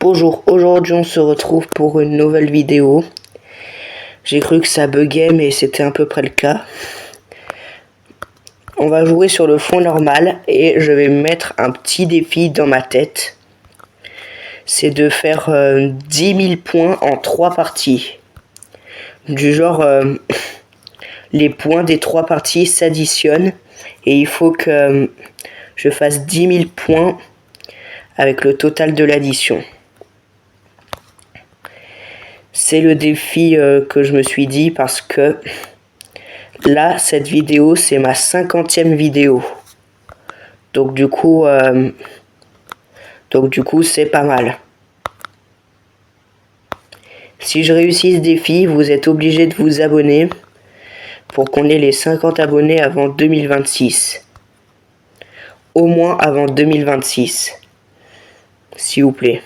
Bonjour, aujourd'hui on se retrouve pour une nouvelle vidéo. J'ai cru que ça buguait mais c'était à peu près le cas. On va jouer sur le fond normal et je vais mettre un petit défi dans ma tête. C'est de faire 10 000 points en 3 parties. Du genre, les points des 3 parties s'additionnent et il faut que je fasse 10 000 points avec le total de l'addition. C'est le défi que je me suis dit parce que là, cette vidéo, c'est ma 50e vidéo. Donc du coup, c'est pas mal. Si je réussis ce défi, vous êtes obligé de vous abonner pour qu'on ait les 50 abonnés avant 2026. Au moins avant 2026. S'il vous plaît.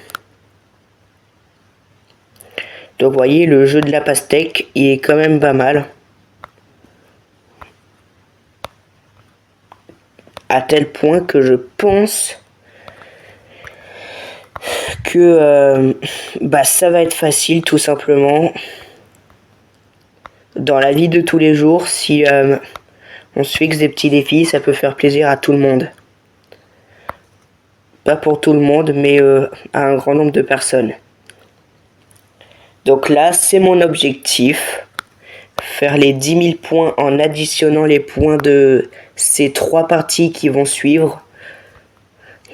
Donc vous voyez, le jeu de la pastèque, il est quand même pas mal. À tel point que je pense que ça va être facile tout simplement. Dans la vie de tous les jours, si on se fixe des petits défis, ça peut faire plaisir à tout le monde. Pas pour tout le monde, mais à un grand nombre de personnes. Donc là, c'est mon objectif. Faire les 10 000 points en additionnant les points de ces 3 parties qui vont suivre.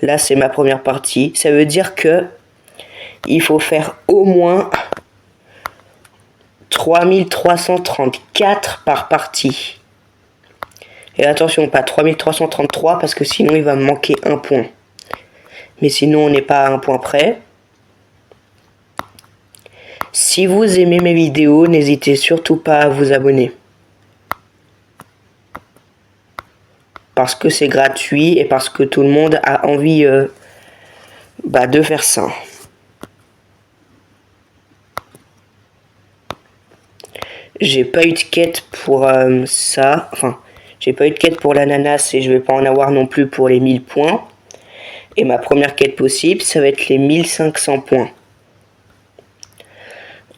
Là, c'est ma première partie. Ça veut dire que il faut faire au moins 3334 par partie. Et attention, pas 3333 parce que sinon il va me manquer un point. Mais sinon, on n'est pas à un point près. Si vous aimez mes vidéos, n'hésitez surtout pas à vous abonner. Parce que c'est gratuit et parce que tout le monde a envie de faire ça. J'ai pas eu de quête pour ça. Enfin, j'ai pas eu de quête pour l'ananas et je vais pas en avoir non plus pour les 1000 points. Et ma première quête possible, ça va être les 1500 points.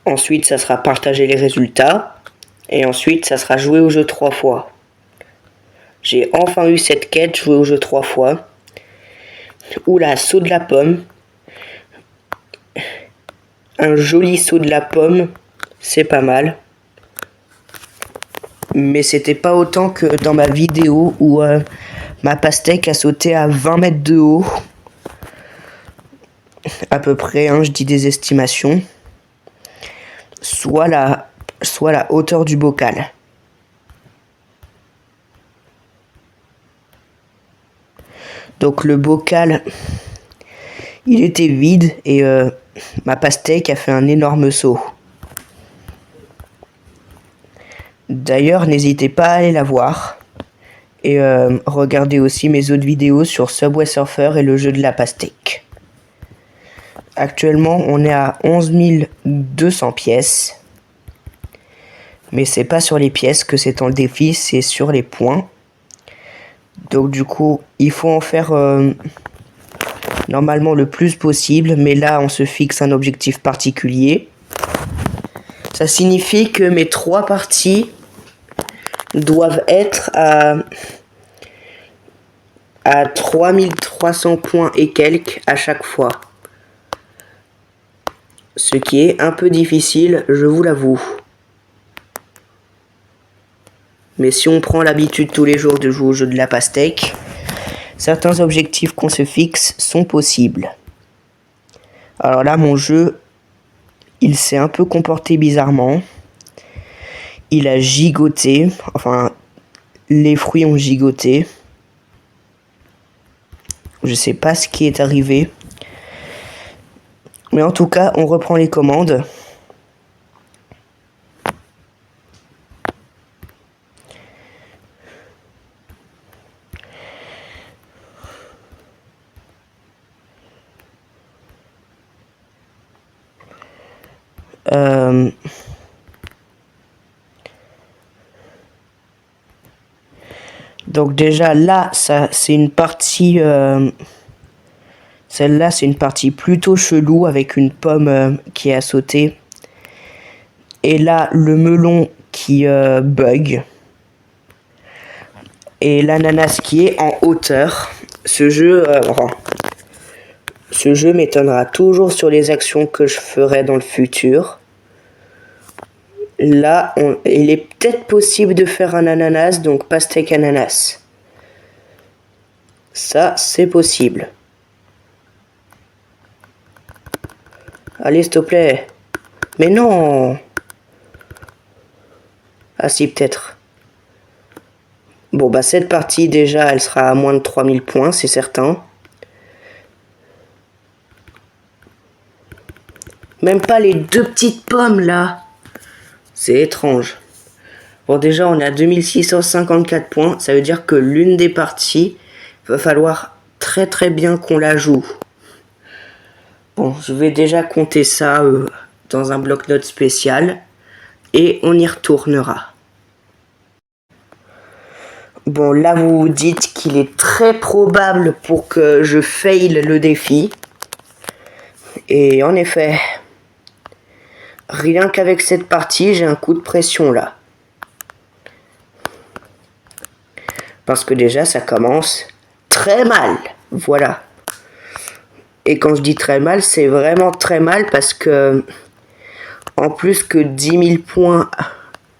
Ensuite, ça sera partager les résultats. Et ensuite, ça sera jouer au jeu 3 fois. J'ai enfin eu cette quête, jouer au jeu 3 fois. Oula, saut de la pomme. Un joli saut de la pomme, c'est pas mal. Mais c'était pas autant que dans ma vidéo où ma pastèque a sauté à 20 mètres de haut. À peu près, je dis des estimations. Soit la hauteur du bocal. Donc le bocal, il était vide et ma pastèque a fait un énorme saut. D'ailleurs, n'hésitez pas à aller la voir. Et regardez aussi mes autres vidéos sur Subway Surfer et le jeu de la pastèque. Actuellement, on est à 11 200 pièces. Mais c'est pas sur les pièces que c'est dans le défi, c'est sur les points. Donc du coup, il faut en faire normalement le plus possible. Mais là, on se fixe un objectif particulier. Ça signifie que mes 3 parties doivent être à 3300 points et quelques à chaque fois. Ce qui est un peu difficile, je vous l'avoue. Mais si on prend l'habitude tous les jours de jouer au jeu de la pastèque, certains objectifs qu'on se fixe sont possibles. Alors là, mon jeu, il s'est un peu comporté bizarrement. Il a gigoté, enfin, les fruits ont gigoté. Je sais pas ce qui est arrivé. Mais en tout cas, on reprend les commandes. Donc déjà là, ça c'est une partie Celle-là, c'est une partie plutôt chelou avec une pomme qui a sauté. Et là, le melon qui bug. Et l'ananas qui est en hauteur. Ce jeu m'étonnera toujours sur les actions que je ferai dans le futur. Là, il est peut-être possible de faire un ananas, donc pastèque ananas. Ça, c'est possible. Allez, s'il te plaît. Mais non. Ah si, peut-être. Bon, bah cette partie, déjà, elle sera à moins de 3000 points, c'est certain. Même pas les 2 petites pommes, là. C'est étrange. Bon, déjà, on est à 2654 points. Ça veut dire que l'une des parties, va falloir très très bien qu'on la joue. Bon, je vais déjà compter ça dans un bloc-notes spécial. Et on y retournera. Bon, là, vous vous dites qu'il est très probable pour que je fail le défi. Et en effet, rien qu'avec cette partie, j'ai un coup de pression là. Parce que déjà, ça commence très mal. Voilà. Et quand je dis très mal, c'est vraiment très mal parce que, en plus que 10 000 points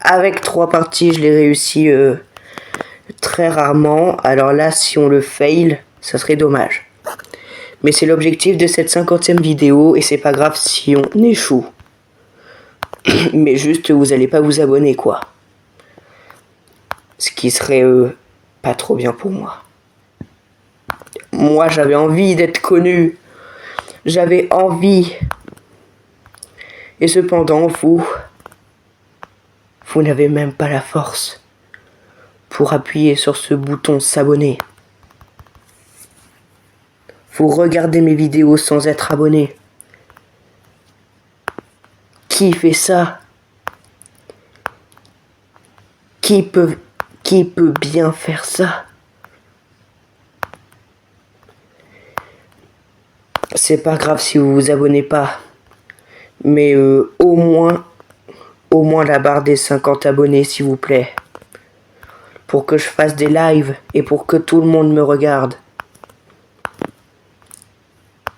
avec 3 parties, je l'ai réussi très rarement. Alors là, si on le fail, ça serait dommage. Mais c'est l'objectif de cette 50e vidéo et c'est pas grave si on échoue. Mais juste, vous allez pas vous abonner, quoi. Ce qui serait pas trop bien pour moi. Moi, j'avais envie d'être connu. J'avais envie. Et cependant, vous n'avez même pas la force pour appuyer sur ce bouton s'abonner. Vous regardez mes vidéos sans être abonné. Qui fait ça? Qui peut bien faire ça? C'est pas grave si vous vous abonnez pas. Mais au moins la barre des 50 abonnés, s'il vous plaît. Pour que je fasse des lives et pour que tout le monde me regarde.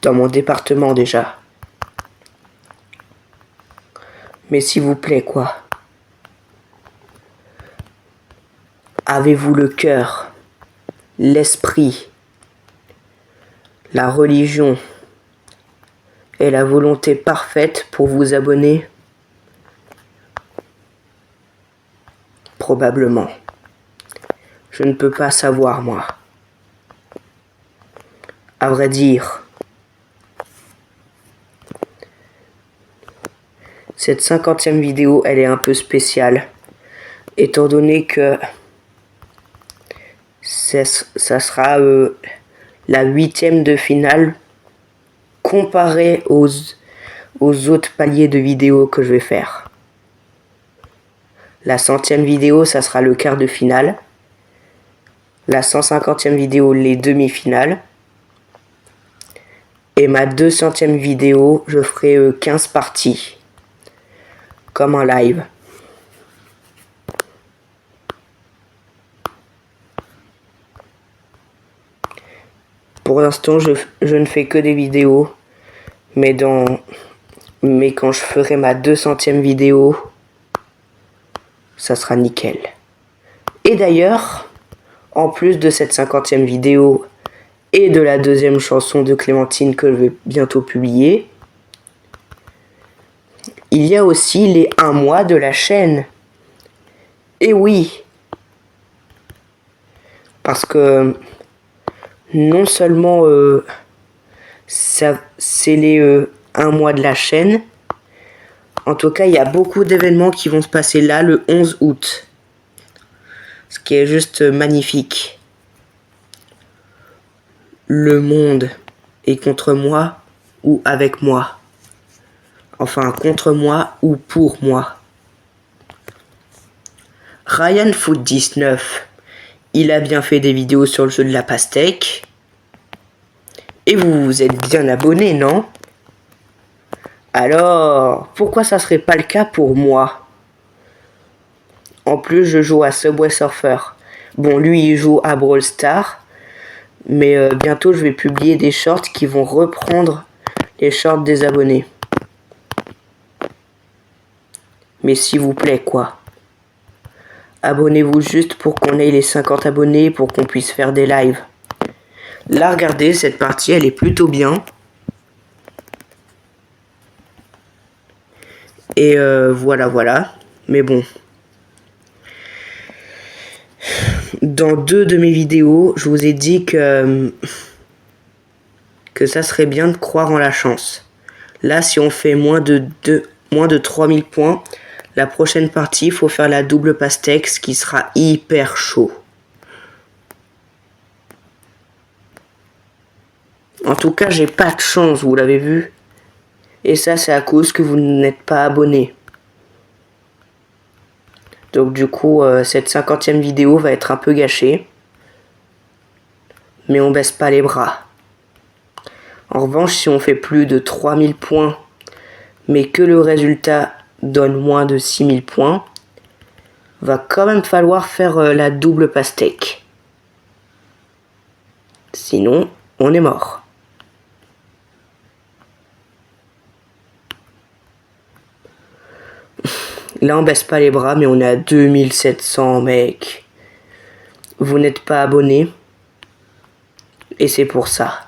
Dans mon département déjà. Mais s'il vous plaît, quoi. Avez-vous le cœur, l'esprit, la religion et la volonté parfaite pour vous abonner? Probablement. Je ne peux pas savoir, moi. À vrai dire, cette 50e vidéo, elle est un peu spéciale, étant donné que ça sera la 8e de finale comparée aux autres paliers de vidéos que je vais faire. La 100e vidéo, ça sera le quart de finale. La 150e vidéo, les demi-finales. Et ma 200e vidéo, je ferai 15 parties. Comme un live. Pour l'instant, je ne fais que des vidéos. Mais quand je ferai ma 200e vidéo, ça sera nickel. Et d'ailleurs, en plus de cette 50e vidéo et de la 2e chanson de Clémentine que je vais bientôt publier, il y a aussi les 1 mois de la chaîne. Et oui, parce que non seulement c'est les 1 mois de la chaîne, en tout cas il y a beaucoup d'événements qui vont se passer là le 11 août. Ce qui est juste magnifique. Le monde est contre moi ou avec moi. Enfin, contre moi ou pour moi. Ryan Foot 19, il a bien fait des vidéos sur le jeu de la pastèque. Et vous êtes bien abonné, non? Alors, pourquoi ça serait pas le cas pour moi? En plus, je joue à Subway Surfer. Bon, lui, il joue à Brawl Stars. Mais bientôt, je vais publier des shorts qui vont reprendre les shorts des abonnés. Mais s'il vous plaît, quoi. Abonnez-vous juste pour qu'on ait les 50 abonnés, pour qu'on puisse faire des lives. Là, regardez, cette partie, elle est plutôt bien. Et voilà. Mais bon. Dans 2 de mes vidéos, je vous ai dit que ça serait bien de croire en la chance. Là, si on fait moins de 3000 points, la prochaine partie, il faut faire la double pastèque, ce qui sera hyper chaud. En tout cas, j'ai pas de chance, vous l'avez vu. Et ça, c'est à cause que vous n'êtes pas abonné. Donc du coup, cette 50e vidéo va être un peu gâchée. Mais on baisse pas les bras. En revanche, si on fait plus de 3000 points, mais que le résultat donne moins de 6000 points, va quand même falloir faire la double pastèque. Sinon, on est mort. Là, on baisse pas les bras, mais on est à 2700, mec. Vous n'êtes pas abonné. Et c'est pour ça.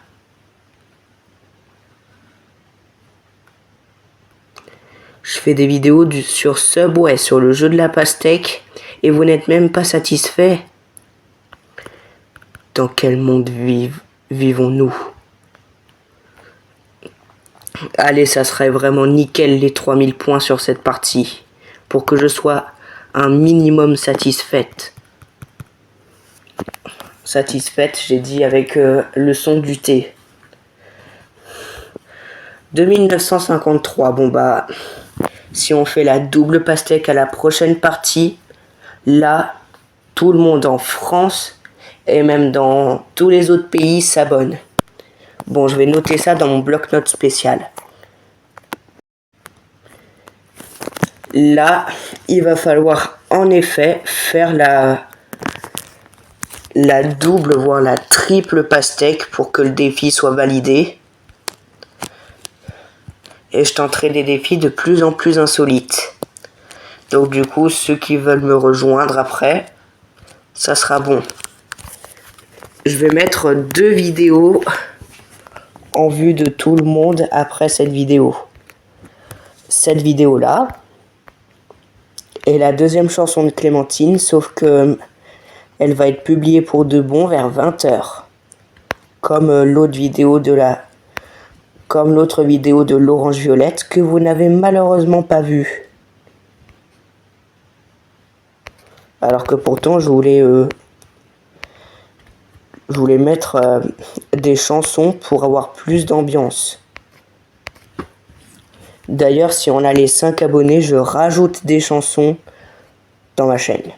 Je fais des vidéos sur Subway, sur le jeu de la pastèque, et vous n'êtes même pas satisfait. Dans quel monde vivons-nous? Allez, ça serait vraiment nickel les 3000 points sur cette partie, pour que je sois un minimum satisfaite. Satisfaite, j'ai dit avec le son du thé. 2953, bon bah, si on fait la double pastèque à la prochaine partie, là, tout le monde en France et même dans tous les autres pays s'abonne. Bon, je vais noter ça dans mon bloc-notes spécial. Là, il va falloir en effet faire la double, voire la triple pastèque pour que le défi soit validé. Et je tenterai des défis de plus en plus insolites. Donc du coup, ceux qui veulent me rejoindre après, ça sera bon. Je vais mettre 2 vidéos en vue de tout le monde après cette vidéo. Cette vidéo-là et la deuxième chanson de Clémentine, sauf que elle va être publiée pour de bon vers 20h. Comme l'autre vidéo de l'Orange Violette que vous n'avez malheureusement pas vue. Alors que pourtant je voulais mettre des chansons pour avoir plus d'ambiance. D'ailleurs, si on a les 5 abonnés, je rajoute des chansons dans ma chaîne.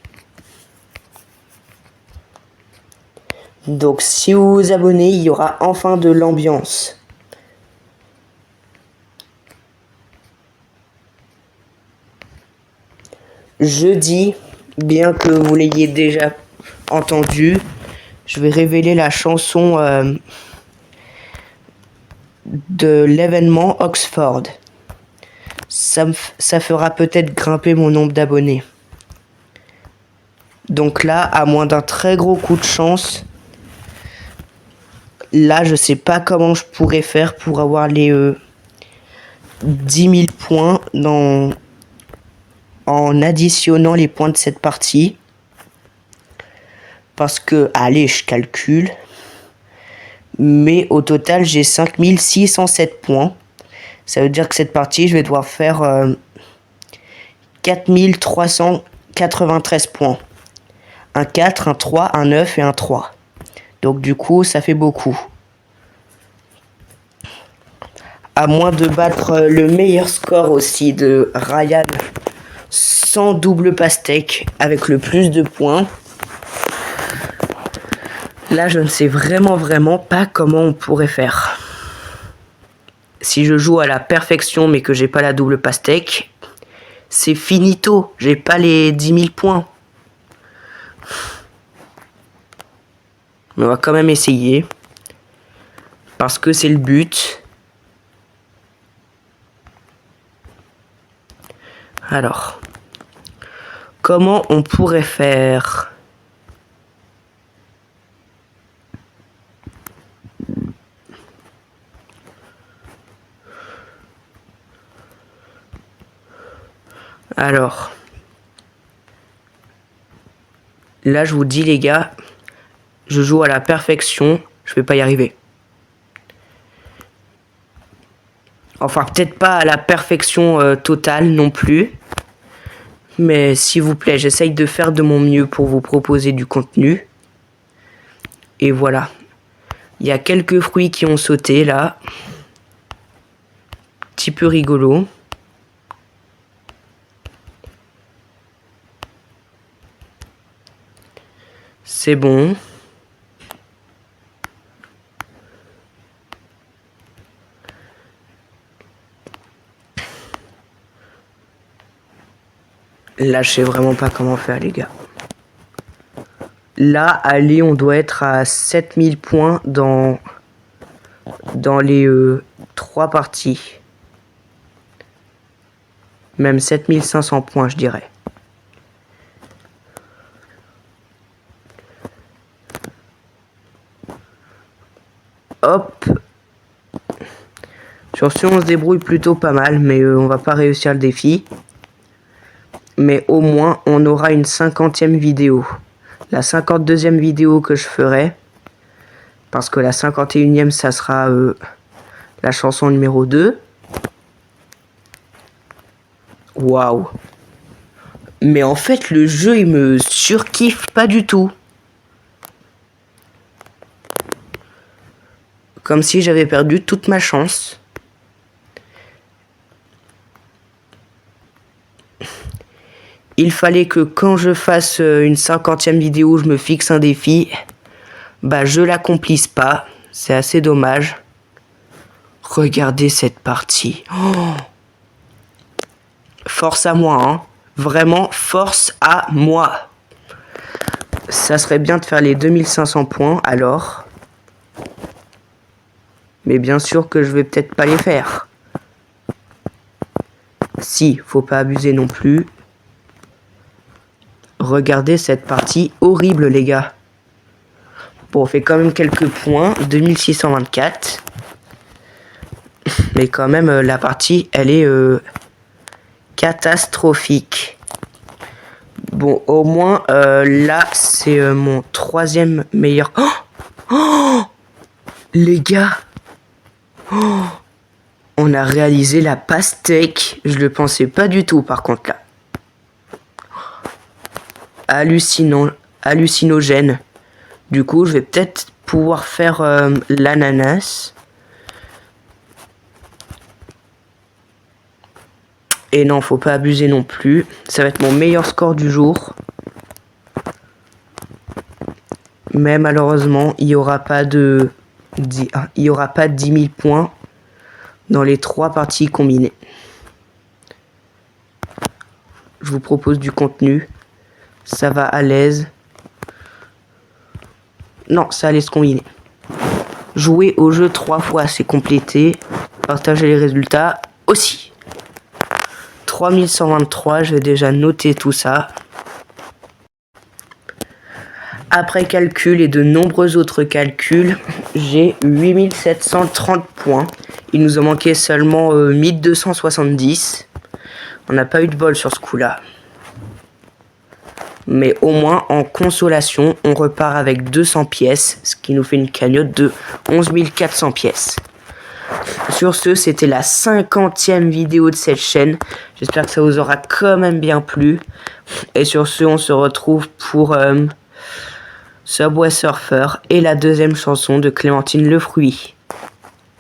Donc si vous vous abonnez, il y aura enfin de l'ambiance. Jeudi, bien que vous l'ayez déjà entendu, je vais révéler la chanson de l'événement Oxford. Ça fera peut-être grimper mon nombre d'abonnés. Donc là, à moins d'un très gros coup de chance, là, je sais pas comment je pourrais faire pour avoir les 10 000 points en additionnant les points de cette partie. Parce que, allez, je calcule. Mais au total, j'ai 5607 points. Ça veut dire que cette partie, je vais devoir faire 4393 points. Un 4, un 3, un 9 et un 3. Donc du coup, ça fait beaucoup. À moins de battre le meilleur score aussi de Ryan sans double pastèque avec le plus de points. Là, je ne sais vraiment pas comment on pourrait faire. si je joue à la perfection mais que j'ai pas la double pastèque, c'est finito. J'ai pas les 10 000 points. Mais on va quand même essayer. Parce que c'est le but. Alors. Comment on pourrait faire? Alors. Là, je vous dis, les gars, je joue à la perfection. Je vais pas y arriver. Enfin, peut-être pas à la perfection totale non plus. Mais s'il vous plaît, j'essaye de faire de mon mieux pour vous proposer du contenu. Et voilà. Il y a quelques fruits qui ont sauté là. Petit peu rigolo. C'est bon. Là, je sais vraiment pas comment faire, les gars. Là, allez, on doit être à 7000 points dans les 3 parties. Même 7500 points, je dirais. Hop. Sur ce, on se débrouille plutôt pas mal, mais on va pas réussir le défi. Mais au moins, on aura une 50e vidéo. La 52e vidéo que je ferai. Parce que la 51e, ça sera la chanson numéro 2. Waouh. Mais en fait, le jeu, il me surkiffe pas du tout. Comme si j'avais perdu toute ma chance. Il fallait que quand je fasse une 50e vidéo, je me fixe un défi. Bah, je l'accomplisse pas. C'est assez dommage. Regardez cette partie. Oh, force à moi, hein. Vraiment, force à moi. Ça serait bien de faire les 2500 points, alors. Mais bien sûr que je vais peut-être pas les faire. Si, faut pas abuser non plus. Regardez cette partie horrible, les gars. Bon, on fait quand même quelques points. 2624. Mais quand même, la partie, elle est catastrophique. Bon, au moins, là, c'est mon 3e meilleur... Oh, oh, les gars. Oh, on a réalisé la pastèque. Je le pensais pas du tout, par contre, là. Hallucinogène. Du coup, je vais peut-être pouvoir faire l'ananas. Et non, faut pas abuser non plus. Ça va être mon meilleur score du jour. Mais malheureusement, il n'y aura pas de 10 000 points dans les 3 parties combinées. Je vous propose du contenu. Ça va à l'aise. Non, ça allait se combiner. Jouer au jeu 3 fois, c'est complété. Partager les résultats aussi. 3123, je vais déjà noter tout ça. Après calcul et de nombreux autres calculs, j'ai 8730 points. Il nous en manquait seulement 1270. On n'a pas eu de bol sur ce coup-là. Mais au moins, en consolation, on repart avec 200 pièces, ce qui nous fait une cagnotte de 11 400 pièces. Sur ce, c'était la 50e vidéo de cette chaîne. J'espère que ça vous aura quand même bien plu. Et sur ce, on se retrouve pour Subway Surfer et la 2e chanson de Clémentine Le Fruit.